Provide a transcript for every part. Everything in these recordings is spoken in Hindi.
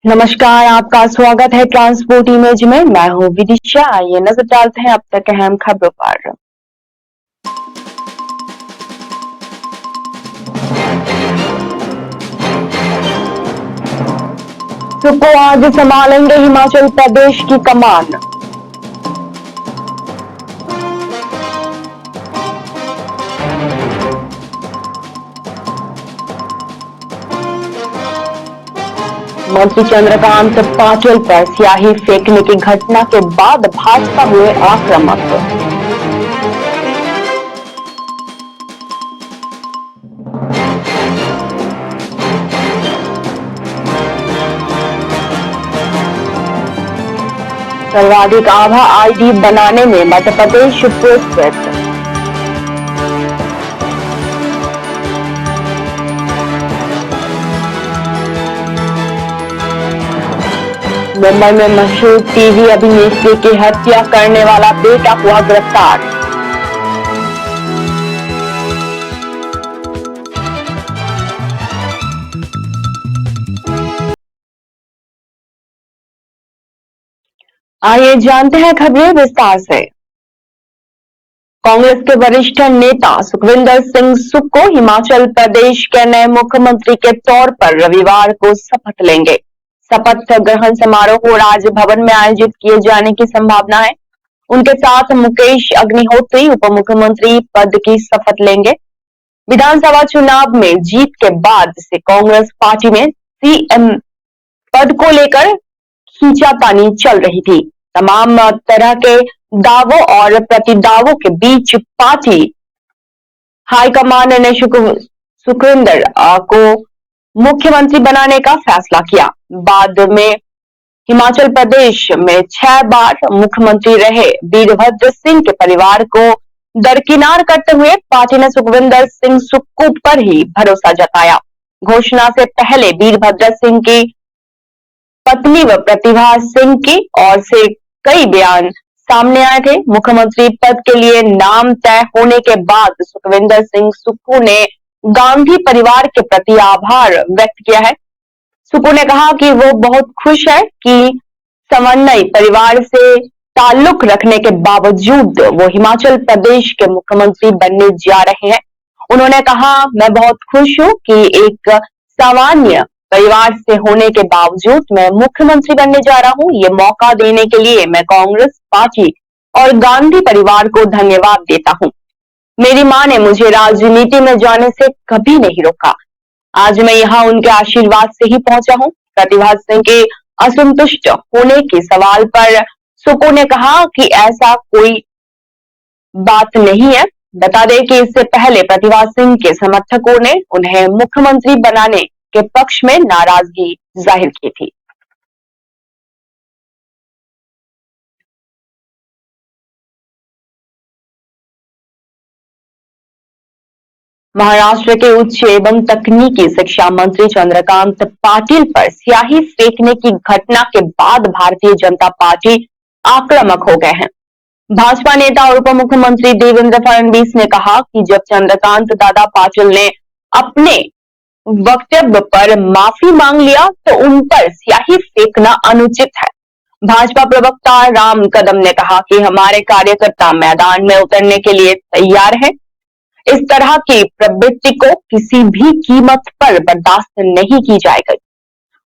नमस्कार, आपका स्वागत है ट्रांसपोर्ट इमेज में। मैं हूं विदिशा। आइए नजर डालते हैं अब तक अहम खबरों पर। सुक्कू आज संभालेंगे हिमाचल प्रदेश की कमान। मंत्री चंद्रकांत पाटिल पर स्याही फेंकने की घटना के बाद भाजपा हुए आक्रामक। सर्वाधिक आभा आईडी बनाने में मध्य प्रदेश पुरस्कृत। मुंबई में मशहूर टीवी अभिनेत्री की हत्या करने वाला बेटा हुआ गिरफ्तार। आइए जानते हैं खबरें विस्तार से। कांग्रेस के वरिष्ठ नेता सुखविंदर सिंह सुक्खू हिमाचल प्रदेश के नए मुख्यमंत्री के तौर पर रविवार को शपथ लेंगे। शपथ ग्रहण समारोह राजभवन में आयोजित किए जाने की संभावना है। उनके साथ मुकेश अग्निहोत्री उप मुख्यमंत्री पद की शपथ लेंगे। विधानसभा चुनाव में जीत के बाद से कांग्रेस पार्टी में सीएम पद को लेकर खींचातानी चल रही थी। तमाम तरह के दावों और प्रतिदावों के बीच पार्टी हाईकमान ने सुखविंदर को मुख्यमंत्री बनाने का फैसला किया। बाद में हिमाचल प्रदेश में 6 बार मुख्यमंत्री रहे वीरभद्र सिंह के परिवार को दरकिनार करते हुए पार्टी ने सुखविंदर सिंह सुक्खू पर ही भरोसा जताया। घोषणा से पहले वीरभद्र सिंह की पत्नी व प्रतिभा सिंह की ओर से कई बयान सामने आए थे। मुख्यमंत्री पद के लिए नाम तय होने के बाद सुखविंदर सिंह सुक्खू ने गांधी परिवार के प्रति आभार व्यक्त किया है। सुक्खू ने कहा कि वो बहुत खुश है कि समन्वय परिवार से ताल्लुक रखने के बावजूद वो हिमाचल प्रदेश के मुख्यमंत्री बनने जा रहे हैं। उन्होंने कहा, मैं बहुत खुश हूं कि एक सामान्य परिवार से होने के बावजूद मैं मुख्यमंत्री बनने जा रहा हूं। ये मौका देने के लिए मैं कांग्रेस पार्टी और गांधी परिवार को धन्यवाद देता हूं। मेरी मां ने मुझे राजनीति में जाने से कभी नहीं रोका। आज मैं यहाँ उनके आशीर्वाद से ही पहुंचा हूं। प्रतिभा सिंह के असंतुष्ट होने के सवाल पर सुक्खू ने कहा कि ऐसा कोई बात नहीं है। बता दें कि इससे पहले प्रतिभा सिंह के समर्थकों ने उन्हें मुख्यमंत्री बनाने के पक्ष में नाराजगी जाहिर की थी। महाराष्ट्र के उच्च एवं तकनीकी शिक्षा मंत्री चंद्रकांत पाटिल पर स्याही फेंकने की घटना के बाद भारतीय जनता पार्टी आक्रामक हो गए हैं। भाजपा नेता और उप मुख्यमंत्री देवेंद्र फडणवीस ने कहा कि जब चंद्रकांत दादा पाटिल ने अपने वक्तव्य पर माफी मांग लिया तो उन पर स्याही फेंकना अनुचित है। भाजपा प्रवक्ता राम कदम ने कहा कि हमारे कार्यकर्ता मैदान में उतरने के लिए तैयार हैं। इस तरह की प्रवृत्ति को किसी भी कीमत पर बर्दाश्त नहीं की जाएगी।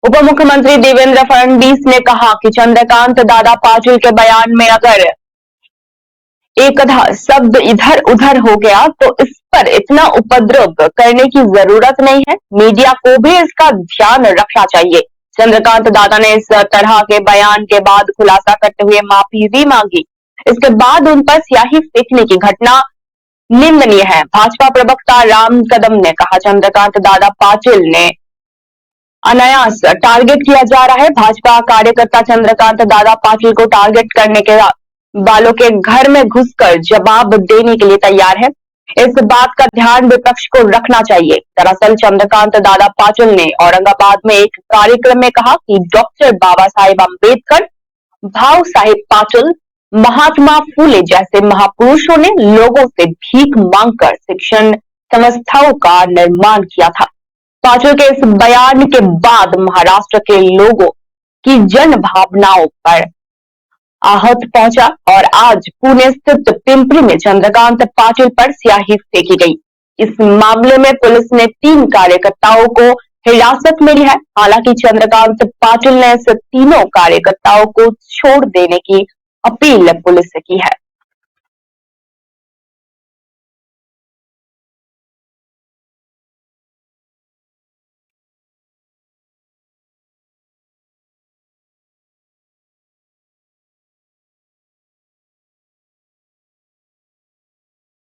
उप मुख्यमंत्री देवेंद्र फडणवीस ने कहा कि चंद्रकांत दादा पाटिल के बयान में अगर एक शब्द इधर उधर हो गया तो इस पर इतना उपद्रव करने की जरूरत नहीं है। मीडिया को भी इसका ध्यान रखना चाहिए। चंद्रकांत दादा ने इस तरह के बयान के बाद खुलासा करते हुए माफी भी मांगी। इसके बाद उन पर स्याही फेंकने की घटना निंदनीय है। भाजपा प्रवक्ता राम कदम ने कहा, चंद्रकांत दादा पाटिल ने अनायास टारगेट किया जा रहा है। भाजपा कार्यकर्ता चंद्रकांत दादा पाटिल को टारगेट करने के वालों के घर में घुसकर जवाब देने के लिए तैयार है। इस बात का ध्यान विपक्ष को रखना चाहिए। दरअसल चंद्रकांत दादा पाटिल ने औरंगाबाद में एक कार्यक्रम में कहा कि डॉक्टर बाबा साहेब अम्बेडकर, भाऊ साहेब पाटिल, महात्मा फूले जैसे महापुरुषों ने लोगों से भीख मांगकर शिक्षण संस्थाओं का निर्माण किया था। पाटिल के इस बयान के बाद महाराष्ट्र के लोगों की जन भावनाओं पर आहत पहुंचा और आज पुणे स्थित पिंपरी में चंद्रकांत पाटिल पर स्याही फेंकी गई। इस मामले में पुलिस ने 3 कार्यकर्ताओं को हिरासत में लिया है। हालांकि चंद्रकांत पाटिल ने इस तीनों कार्यकर्ताओं को छोड़ देने की अपील पुलिस से की है।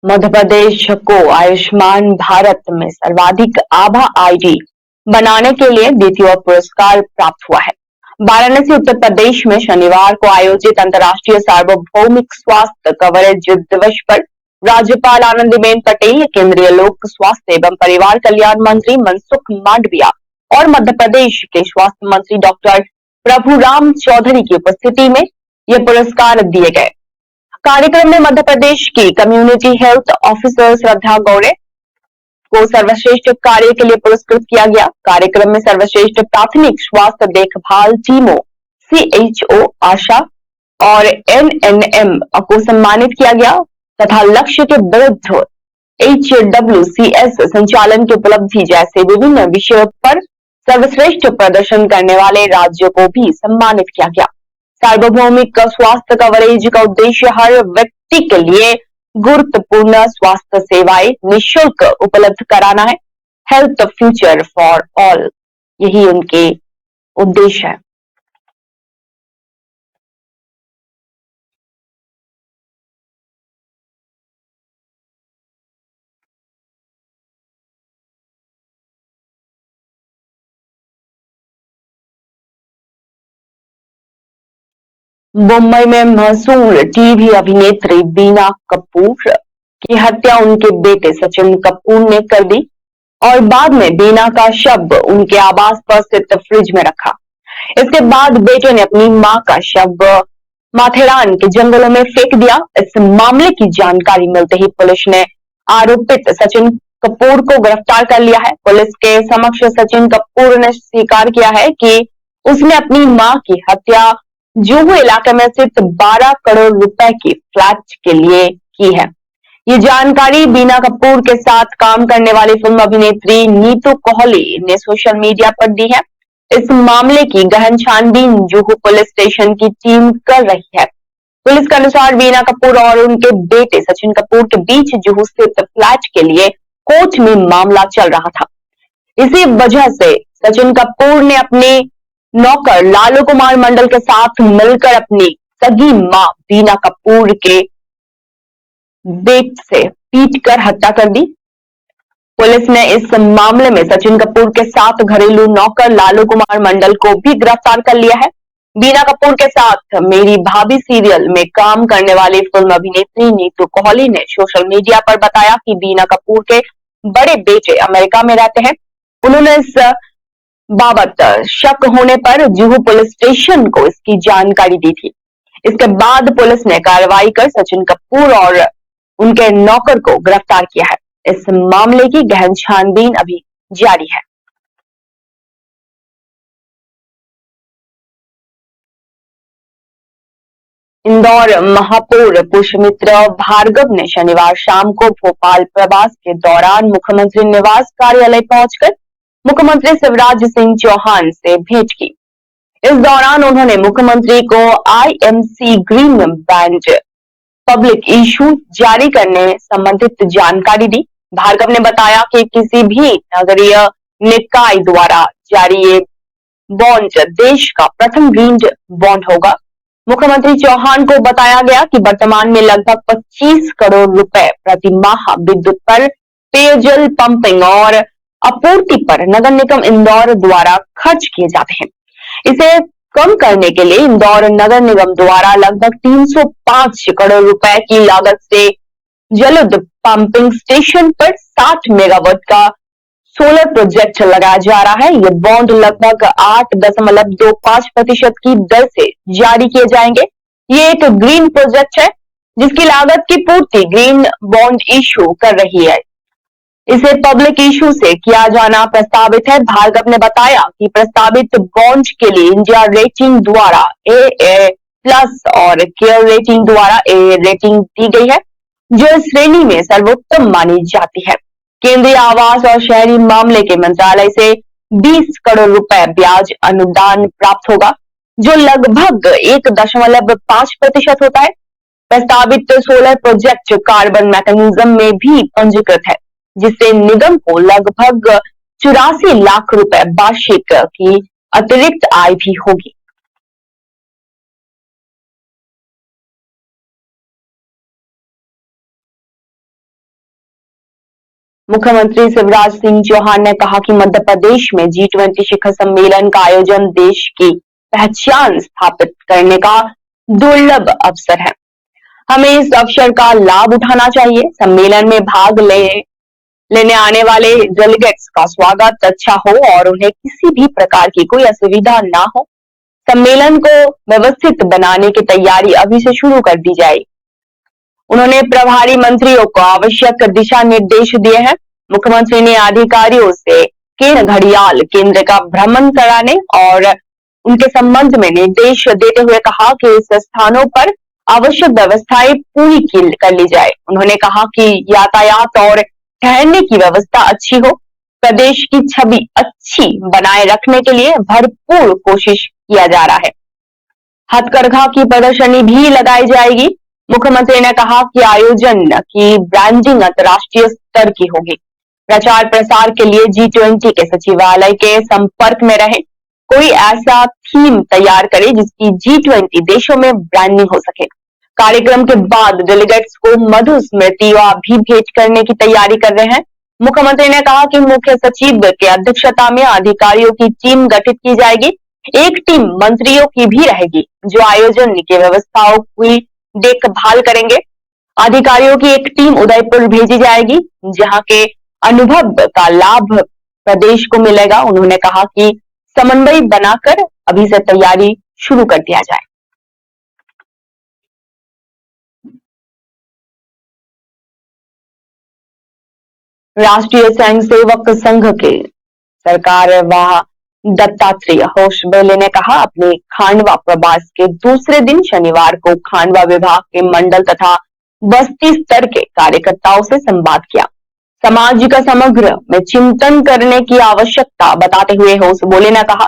मध्य प्रदेश को आयुष्मान भारत में सर्वाधिक आभा आईडी बनाने के लिए द्वितीय पुरस्कार प्राप्त हुआ है। वाराणसी उत्तर प्रदेश में शनिवार को आयोजित अंतर्राष्ट्रीय सार्वभौमिक स्वास्थ्य कवरेज दिवस पर राज्यपाल आनंदीबेन पटेल, केंद्रीय लोक स्वास्थ्य एवं परिवार कल्याण मंत्री मनसुख मांडविया और मध्य प्रदेश के स्वास्थ्य मंत्री डॉक्टर प्रभुराम चौधरी की उपस्थिति में ये पुरस्कार दिए गए। कार्यक्रम में मध्य प्रदेश की कम्युनिटी हेल्थ ऑफिसर श्रद्धा गौड़े को सर्वश्रेष्ठ कार्य के लिए पुरस्कृत किया गया। कार्यक्रम में सर्वश्रेष्ठ प्राथमिक स्वास्थ्य देखभाल टीमों, CHO, आशा और NNM को सम्मानित किया गया तथा लक्ष्य के विरुद्ध HWCS संचालन की उपलब्धि जैसे विभिन्न विषयों पर सर्वश्रेष्ठ प्रदर्शन करने वाले राज्यों को भी सम्मानित किया गया। सार्वभौमिक स्वास्थ्य कवरेज का उद्देश्य हर व्यक्ति के लिए गुरुत्वपूर्ण स्वास्थ्य सेवाएं निःशुल्क उपलब्ध कराना है। हेल्थ फ्यूचर फॉर ऑल, यही उनके उद्देश्य है। मुंबई में मशहूर टीवी अभिनेत्री बीना कपूर की हत्या उनके बेटे सचिन कपूर ने कर दी और बाद में बीना का शव उनके आवास पर स्थित फ्रिज में रखा। इसके बाद बेटे ने अपनी मां का शव माथेरान के जंगलों में फेंक दिया। इस मामले की जानकारी मिलते ही पुलिस ने आरोपित सचिन कपूर को गिरफ्तार कर लिया है। पुलिस के समक्ष सचिन कपूर ने स्वीकार किया है कि उसने अपनी मां की हत्या जुहू इलाके में स्थित 12 करोड़ रुपए की फ्लैट के लिए की है। ये जानकारी बीना कपूर के साथ काम करने वाली फिल्म अभिनेत्री नीतू कोहली ने सोशल मीडिया पर दी है। इस मामले की गहन छानबीन जुहू पुलिस स्टेशन की टीम कर रही है। पुलिस के अनुसार बीना कपूर और उनके बेटे सचिन कपूर के बीच जुहू स्थित फ्लैट के लिए कोर्ट में मामला चल रहा था। इसी वजह से सचिन कपूर ने अपने नौकर लालू कुमार मंडल के साथ मिलकर अपनी सगी मां बीना कपूर के बेटे से पीटकर हत्या कर दी। पुलिस ने इस मामले में सचिन कपूर के साथ घरेलू नौकर लालू कुमार मंडल को भी गिरफ्तार कर लिया है। बीना कपूर के साथ मेरी भाभी सीरियल में काम करने वाली फिल्म अभिनेत्री नीतू कोहली ने सोशल मीडिया पर बताया कि बीना कपूर के बड़े बेटे अमेरिका में रहते हैं। उन्होंने इस बाबत शक होने पर जुहू पुलिस स्टेशन को इसकी जानकारी दी थी। इसके बाद पुलिस ने कार्रवाई कर सचिन कपूर और उनके नौकर को गिरफ्तार किया है। इस मामले की गहन छानबीन अभी जारी है। इंदौर महापौर पुष्यमित्र भार्गव ने शनिवार शाम को भोपाल प्रवास के दौरान मुख्यमंत्री निवास कार्यालय पहुंचकर मुख्यमंत्री शिवराज सिंह चौहान से भेंट की। इस दौरान उन्होंने मुख्यमंत्री को IMC green band public issue जारी करने संबंधित जानकारी दी। भार्गव ने बताया कि किसी भी नगरीय निकाय द्वारा जारी ये बॉन्ड देश का प्रथम ग्रीन बॉन्ड होगा। मुख्यमंत्री चौहान को बताया गया कि वर्तमान में लगभग 25 करोड़ रुपए प्रति माह विद्युत पर, पेयजल, पंपिंग और आपूर्ति पर नगर निगम इंदौर द्वारा खर्च किए जाते हैं। इसे कम करने के लिए इंदौर नगर निगम द्वारा लगभग 305 करोड़ रुपए की लागत से जलद पंपिंग स्टेशन पर 60 मेगावाट का सोलर प्रोजेक्ट लगाया जा रहा है। ये बॉन्ड लगभग 8.25% की दर से जारी किए जाएंगे। ये एक ग्रीन प्रोजेक्ट है जिसकी लागत की पूर्ति ग्रीन बॉन्ड इशू कर रही है। इसे पब्लिक इशू से किया जाना प्रस्तावित है। भार्गव ने बताया कि प्रस्तावित बॉन्ड के लिए इंडिया रेटिंग द्वारा AA प्लस और केयर रेटिंग द्वारा AA रेटिंग दी गई है, जो इस श्रेणी में सर्वोत्तम मानी जाती है। केंद्रीय आवास और शहरी मामले के मंत्रालय से 20 करोड़ रुपए ब्याज अनुदान प्राप्त होगा, जो लगभग 1.5% होता है। प्रस्तावित सोलर प्रोजेक्ट कार्बन मैकेनिज्म में भी पंजीकृत है, जिससे निगम को लगभग 84 लाख रुपए वार्षिक की अतिरिक्त आय भी होगी। मुख्यमंत्री शिवराज सिंह चौहान ने कहा कि मध्य प्रदेश में G20 शिखर सम्मेलन का आयोजन देश की पहचान स्थापित करने का दुर्लभ अवसर है। हमें इस अवसर का लाभ उठाना चाहिए। सम्मेलन में भाग लेने आने वाले डेलीगेट्स का स्वागत अच्छा हो और उन्हें किसी भी प्रकार की कोई असुविधा ना हो। सम्मेलन को व्यवस्थित बनाने की तैयारी अभी से शुरू कर दी जाए। उन्होंने प्रभारी मंत्रियों को आवश्यक दिशा निर्देश दिए हैं। मुख्यमंत्री ने अधिकारियों से केन घड़ियाल केंद्र का भ्रमण कराने और उनके संबंध में निर्देश देते हुए कहा कि इस स्थानों पर आवश्यक व्यवस्थाएं पूरी कर ली जाए। उन्होंने कहा कि यातायात और ठहरने की व्यवस्था अच्छी हो। प्रदेश की छवि अच्छी बनाए रखने के लिए भरपूर कोशिश किया जा रहा है। हथकरघा की प्रदर्शनी भी लगाई जाएगी। मुख्यमंत्री ने कहा कि आयोजन की ब्रांडिंग अंतर्राष्ट्रीय स्तर की होगी। प्रचार प्रसार के लिए G20 के सचिवालय के संपर्क में रहे। कोई ऐसा थीम तैयार करे जिसकी G20 देशों में ब्रांडिंग हो सके। कार्यक्रम के बाद डेलीगेट्स को मधु स्मृतियां भी भेंट करने की तैयारी कर रहे हैं। मुख्यमंत्री ने कहा कि मुख्य सचिव की अध्यक्षता में अधिकारियों की टीम गठित की जाएगी। एक टीम मंत्रियों की भी रहेगी, जो आयोजन की व्यवस्थाओं की देखभाल करेंगे। अधिकारियों की एक टीम उदयपुर भेजी जाएगी, जहां के अनुभव का लाभ प्रदेश को मिलेगा। उन्होंने कहा कि समन्वय बनाकर अभी से तैयारी शुरू कर दिया जाए। राष्ट्रीय स्वयंसेवक संघ के सरकार दत्तात्रेय होसबले ने कहा अपने खांडवा प्रवास के दूसरे दिन शनिवार को खांडवा विभाग के मंडल तथा बस्ती स्तर के कार्यकर्ताओं से संवाद किया। समाज का समग्र में चिंतन करने की आवश्यकता बताते हुए होसबले ने कहा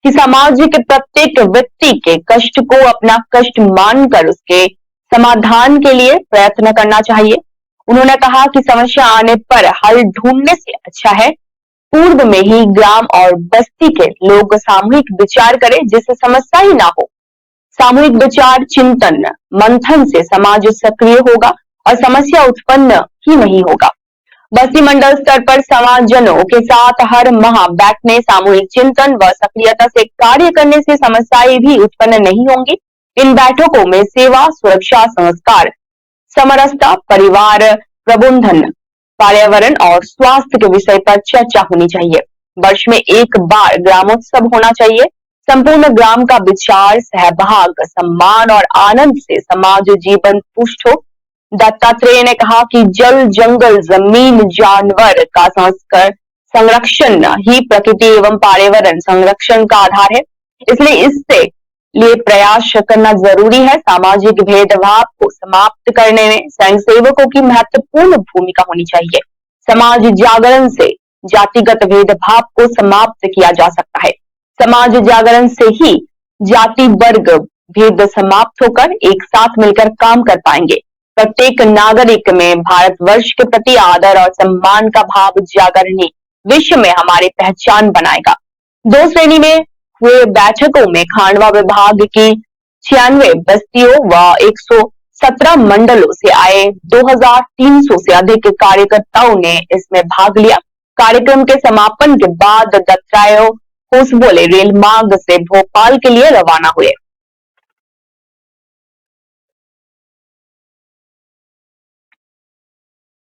कि समाज के प्रत्येक व्यक्ति के कष्ट को अपना कष्ट मानकर उसके समाधान के लिए प्रयत्न करना चाहिए। उन्होंने कहा कि समस्या आने पर हल ढूंढने से अच्छा है पूर्व में ही ग्राम और बस्ती के लोग सामूहिक विचार करें, जिससे समस्या ही ना हो। सामूहिक विचार चिंतन मंथन से समाज सक्रिय होगा और समस्या उत्पन्न ही नहीं होगा। बस्ती मंडल स्तर पर समाजजनों के साथ हर माह बैठने, सामूहिक चिंतन व सक्रियता से कार्य करने से समस्याएं भी उत्पन्न नहीं होंगी। इन बैठकों में सेवा, सुरक्षा, संस्कार, समरसता, परिवार प्रबंधन, पर्यावरण और स्वास्थ्य के विषय पर चर्चा होनी चाहिए। वर्ष में एक बार ग्रामोत्सव होना चाहिए। संपूर्ण ग्राम का विचार, सहभाग, सम्मान और आनंद से समाज जीवन पुष्ट हो। दत्तात्रेय ने कहा कि जल, जंगल, जमीन, जानवर का संरक्षण ही प्रकृति एवं पर्यावरण संरक्षण का आधार है। इसलिए इससे लिए प्रयास करना जरूरी है। सामाजिक भेदभाव को समाप्त करने में स्वयंसेवकों की महत्वपूर्ण भूमिका होनी चाहिए। समाज जागरण से जातिगत भेदभाव को समाप्त किया जा सकता है। समाज जागरण से ही जाति वर्ग भेद समाप्त होकर एक साथ मिलकर काम कर पाएंगे। प्रत्येक नागरिक में भारतवर्ष के प्रति आदर और सम्मान का भाव जागरण ही विश्व में हमारी पहचान बनाएगा। 2 श्रेणी में हुए बैठकों में खांडवा विभाग की 96 बस्तियों व 117 मंडलों से आए 2300 से अधिक कार्यकर्ताओं ने इसमें भाग लिया। कार्यक्रम के समापन के बाद दत्तात्रेय होसबले रेल मार्ग से भोपाल के लिए रवाना हुए।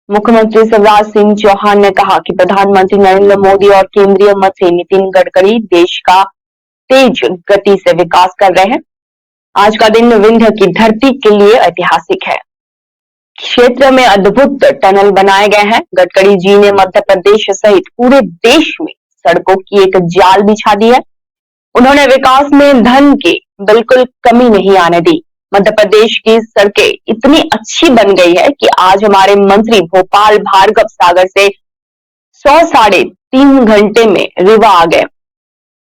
मुख्यमंत्री शिवराज सिंह चौहान ने कहा कि प्रधानमंत्री नरेंद्र मोदी और केंद्रीय मंत्री नितिन गडकरी देश का तेज गति से विकास कर रहे हैं। आज का दिन विंध्य की धरती के लिए ऐतिहासिक है। क्षेत्र में अद्भुत टनल बनाए गए हैं। गडकरी जी ने मध्य प्रदेश सहित पूरे देश में सड़कों की एक जाल बिछा दी है। उन्होंने विकास में धन की बिल्कुल कमी नहीं आने दी। मध्य प्रदेश की सड़कें इतनी अच्छी बन गई है कि आज हमारे मंत्री भोपाल भार्गव सागर से 100 साढ़े 3 घंटे में रीवा आ गए।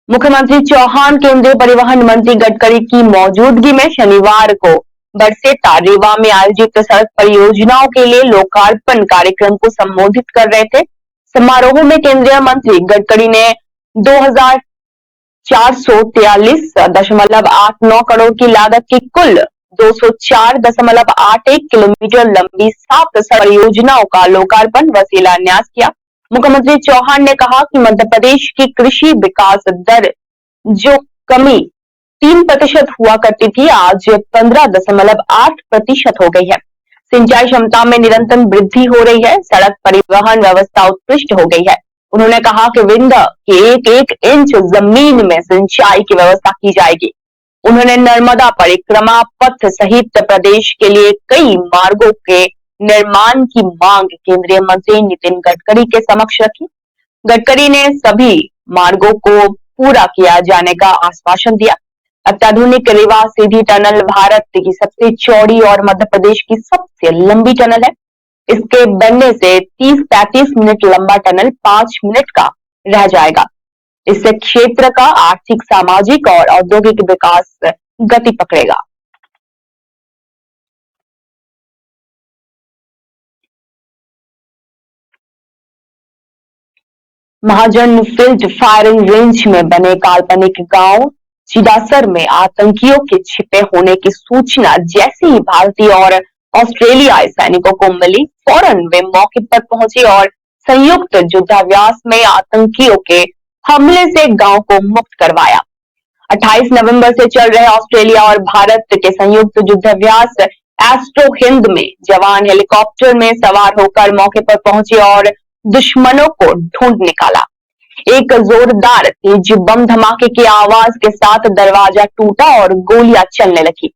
मुख्यमंत्री चौहान केंद्रीय परिवहन मंत्री गडकरी की मौजूदगी में शनिवार को बरसेटा रीवा में आयोजित सड़क परियोजनाओं के लिए लोकार्पण कार्यक्रम को संबोधित कर रहे थे। समारोह में केंद्रीय मंत्री गडकरी ने 2443.89 करोड़ की लागत की कुल 204.81 किलोमीटर लंबी 7 सड़क परियोजनाओं का लोकार्पण व शिलान्यास किया। मुख्यमंत्री चौहान ने कहा कि मध्य प्रदेश की कृषि विकास दर जो कमी 3% हुआ करती थी, आज 15.8% हो गई है। सिंचाई क्षमता में निरंतर वृद्धि हो रही है। सड़क परिवहन व्यवस्था उत्कृष्ट हो गई है। उन्होंने कहा कि विंध्य के एक एक इंच जमीन में सिंचाई की व्यवस्था की जाएगी। उन्होंने नर्मदा परिक्रमा पथ सहित प्रदेश के लिए कई मार्गों के निर्माण की मांग केंद्रीय मंत्री नितिन गडकरी के समक्ष रखी। गडकरी ने सभी मार्गों को पूरा किया जाने का आश्वासन दिया। अत्याधुनिक रीवा सीधी टनल भारत की सबसे चौड़ी और मध्य प्रदेश की सबसे लंबी टनल है। इसके बनने से 30-35 मिनट लंबा टनल 5 मिनट का रह जाएगा। इससे क्षेत्र का आर्थिक, सामाजिक और औद्योगिक विकास गति पकड़ेगा। महाजन फील्ड फायरिंग रेंज में बने काल्पनिक गांव चिदासर में आतंकियों के छिपे होने की सूचना जैसे ही भारतीय और ऑस्ट्रेलियाई सैनिकों को मिली, फौरन वे मौके पर पहुंचे और संयुक्त युद्धाभ्यास में आतंकियों के हमले से गांव को मुक्त करवाया। 28 नवंबर से चल रहे ऑस्ट्रेलिया और भारत के संयुक्त युद्धाभ्यास एस्ट्रो हिंद में जवान हेलीकॉप्टर में सवार होकर मौके पर पहुंचे और दुश्मनों को ढूंढ निकाला। एक जोरदार तेज बम धमाके की आवाज के साथ दरवाजा टूटा और गोलियां चलने लगी।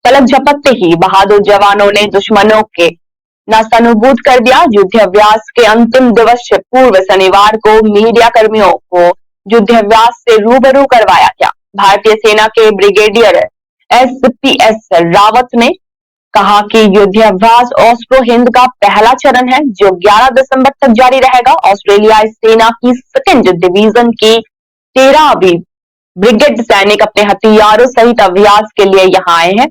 पलक झपकते ही बहादुर जवानों ने दुश्मनों के नास्तनाबूद कर दिया। युद्धाभ्यास के अंतिम दिवस से पूर्व शनिवार को मीडिया कर्मियों को युद्धाभ्यास से रूबरू करवाया गया। भारतीय सेना के ब्रिगेडियर एसपीएस रावत ने कहा कि युद्धाभ्यास ऑस्ट्रो हिंद का पहला चरण है जो 11 दिसंबर तक जारी रहेगा। ऑस्ट्रेलियाई सेना की 2nd डिवीजन की 13वीं ब्रिगेड सैनिक अपने हथियारों सहित अभ्यास के लिए यहाँ आए हैं।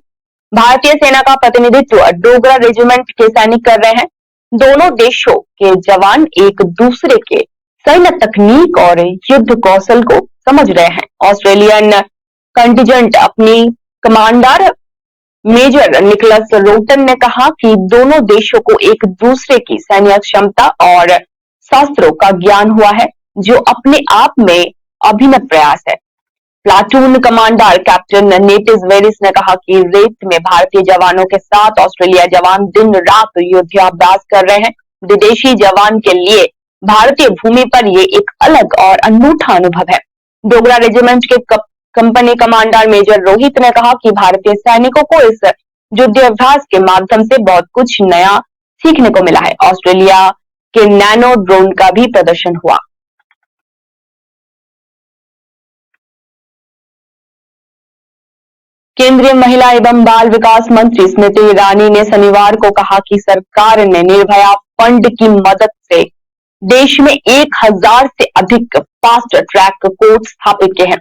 भारतीय सेना का प्रतिनिधित्व डोगरा रेजिमेंट के सैनिक कर रहे हैं। दोनों देशों के जवान एक दूसरे के सैन्य तकनीक और युद्ध कौशल को समझ रहे हैं। ऑस्ट्रेलियन कंटिजेंट अपनी कमांडर मेजर निकोलस रोटन ने कहा कि दोनों देशों को एक दूसरे की सैन्य क्षमता और शास्त्रों का ज्ञान हुआ है जो अपने आप में अभिनव प्रयास है। प्लाटून कमांडर कैप्टन नेटिस वेरिस ने कहा कि रेत में भारतीय जवानों के साथ ऑस्ट्रेलिया जवान दिन रात युद्धाभ्यास कर रहे हैं। विदेशी जवान के लिए भारतीय भूमि पर ये एक अलग और अनूठा अनुभव है। डोगरा रेजिमेंट के कंपनी कमांडर मेजर रोहित ने कहा कि भारतीय सैनिकों को इस युद्धाभ्यास के माध्यम से बहुत कुछ नया सीखने को मिला है। ऑस्ट्रेलिया के नैनो ड्रोन का भी प्रदर्शन हुआ। केंद्रीय महिला एवं बाल विकास मंत्री स्मृति ईरानी ने शनिवार को कहा कि सरकार ने निर्भया फंड की मदद से देश में 1000 से अधिक फास्ट ट्रैक कोर्ट स्थापित किए हैं।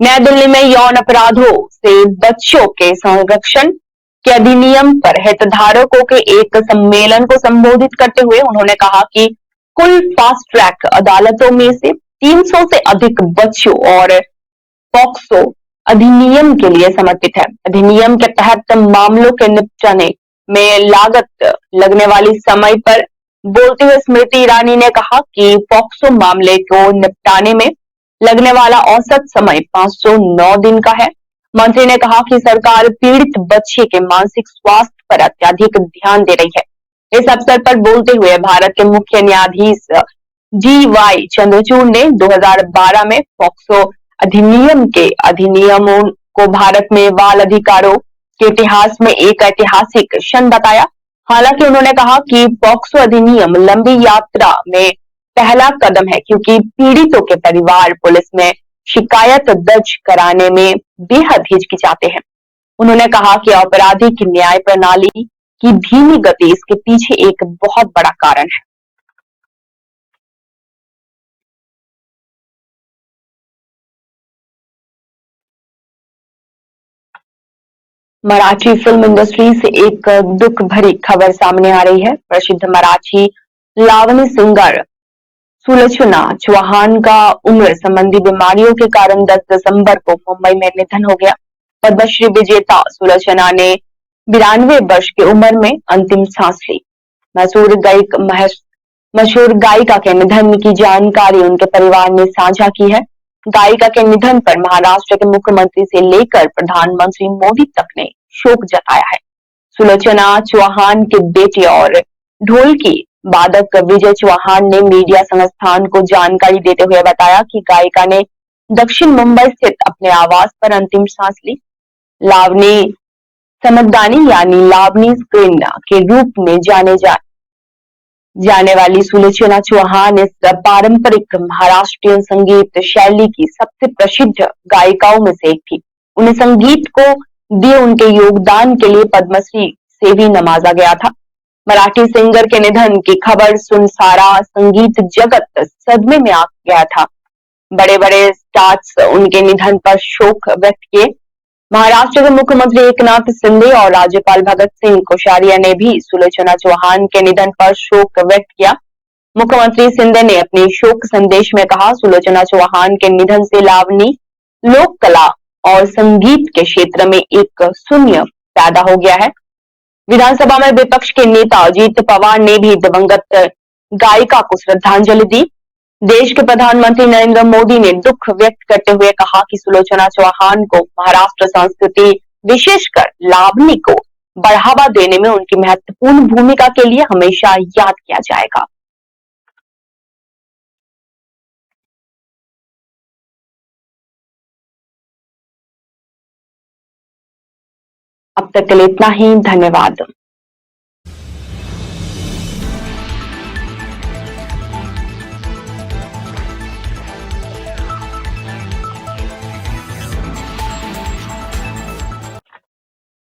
नई दिल्ली में यौन अपराधों से बच्चों के संरक्षण के अधिनियम पर हितधारकों के एक सम्मेलन को संबोधित करते हुए उन्होंने कहा कि कुल फास्ट ट्रैक अदालतों में से 300 से अधिक बच्चों और पॉक्सो अधिनियम के लिए समर्पित है। अधिनियम के तहत मामलों के निपटाने में लागत लगने वाली समय पर बोलते हुए स्मृति ईरानी ने कहा कि पॉक्सो मामले को निपटाने में लगने वाला औसत समय 509 दिन का है। मंत्री ने कहा कि सरकार पीड़ित बच्चे के मानसिक स्वास्थ्य पर अत्यधिक ध्यान दे रही है। इस अवसर पर बोलते हुए भारत के मुख्य न्यायाधीश जी.वाई. चंद्रचूड़ ने 2012 में पॉक्सो अधिनियम के अधिनियमों को भारत में बाल अधिकारों के इतिहास में एक ऐतिहासिक क्षण बताया। हालांकि उन्होंने कहा कि पॉक्सो अधिनियम लंबी यात्रा में पहला कदम है, क्योंकि पीड़ितों के परिवार पुलिस में शिकायत दर्ज कराने में बेहद हिचकिचाते हैं। उन्होंने कहा कि आपराधिक न्याय प्रणाली की धीमी गति इसके पीछे एक बहुत बड़ा कारण है। मराठी फिल्म इंडस्ट्री से एक दुख भरी खबर सामने आ रही है। प्रसिद्ध मराठी लावणी सिंगर सुलोचना चौहान का उम्र संबंधी बीमारियों के कारण 10 दिसंबर को मुंबई में निधन हो गया। पद्मश्री विजेता सुलोचना ने 92 वर्ष की उम्र में अंतिम सांस ली। मशहूर गायक मशहूर गायिका के निधन की जानकारी उनके परिवार ने साझा की है। गायिका के निधन पर महाराष्ट्र के मुख्यमंत्री से लेकर प्रधानमंत्री मोदी तक ने शोक जताया है। सुलोचना चौहान के बेटे और ढोलकी वादक विजय चौहान ने मीडिया संस्थान को जानकारी देते हुए बताया कि गायिका ने दक्षिण मुंबई स्थित अपने आवास पर अंतिम सांस ली। लावनी समददानी यानी लावनी स्क्रीन के रूप में जाने वाली सुलोचना चौहान इस पारंपरिक महाराष्ट्रीय संगीत शैली की सबसे प्रसिद्ध गायिकाओं में से एक थी। उन्हें संगीत को दिए उनके योगदान के लिए पद्मश्री से भी नवाजा गया था। मराठी सिंगर के निधन की खबर सुन सारा संगीत जगत सदमे में आ गया था। बड़े बड़े स्टार्स उनके निधन पर शोक व्यक्त किए। महाराष्ट्र के मुख्यमंत्री एकनाथ शिंदे और राज्यपाल भगत सिंह कोश्यारी ने भी सुलोचना चौहान के निधन पर शोक व्यक्त किया। मुख्यमंत्री शिंदे ने अपने शोक संदेश में कहा, सुलोचना चौहान के निधन से लावनी लोक कला और संगीत के क्षेत्र में एक शून्य पैदा हो गया है। विधानसभा में विपक्ष के नेता अजीत पवार ने भी दिवंगत गायिका को श्रद्धांजलि दी। देश के प्रधानमंत्री नरेंद्र मोदी ने दुख व्यक्त करते हुए कहा कि सुलोचना चौहान को महाराष्ट्र संस्कृति, विशेषकर लावनी को बढ़ावा देने में उनकी महत्वपूर्ण भूमिका के लिए हमेशा याद किया जाएगा। अब तक के लिए इतना ही। धन्यवाद।